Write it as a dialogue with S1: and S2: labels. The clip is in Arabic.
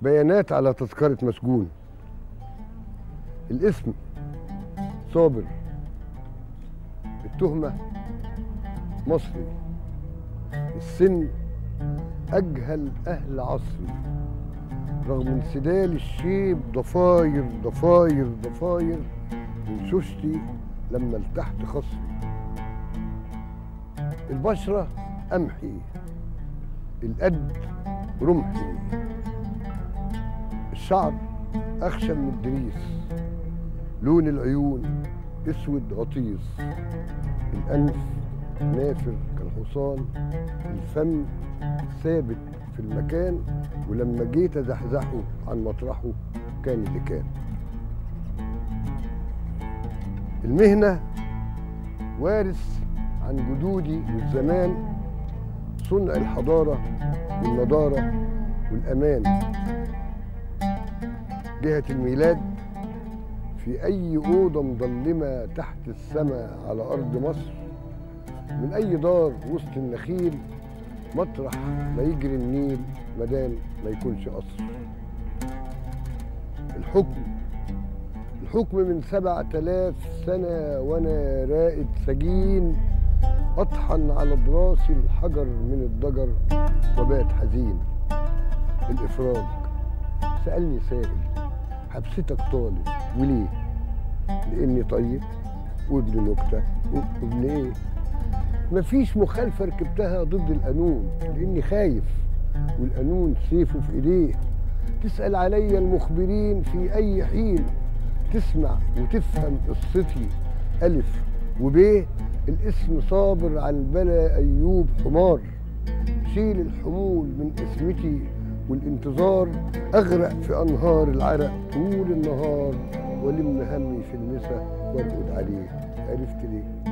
S1: بيانات على تذكرة مسجون. الاسم صابر، التهمة مصري، السن أجهل أهل عصري، رغم انسدال الشيب ضفاير ضفاير ضفاير من شوشتي لما التحت خصري. البشرة قمحي، القد رمحي، الشعر أخشن من الدريس، لون العيون اسود غطيس، الأنف نافر كالحصان، الفم ثابت في المكان، ولما جيت أزحزحه عن مطرحه كان اللي كان. المهنة وارث عن جدودي والزمان، صنع الحضارة والنضارة والأمان. جهة الميلاد في أي أوضة مظلمة تحت السماء على أرض مصر، من أي دار وسط النخيل، مطرح ما يجري النيل مدام ما يكونش قصر. الحكم من 7000 سنة وأنا رائد سجين، أطحن على ضراسي الحجر من الضجر وبات حزين. الإفراج سألني سائل، حبستك طالب وليه؟ لأني طيب وابن نكتة وابن إيه؟ مفيش مخالفة ركبتها ضد القانون، لأني خايف والقانون سيفه في إيديه. تسأل عليا المخبرين في أي حين، تسمع وتفهم قصتي ألف وب. الاسم صابر على البلا أيوب حمار، شيل الحمول من اسمتي والانتظار، أغرق في أنهار العرق طول النهار، ولم همي في المسا وارقد عليه. عرفت ليه؟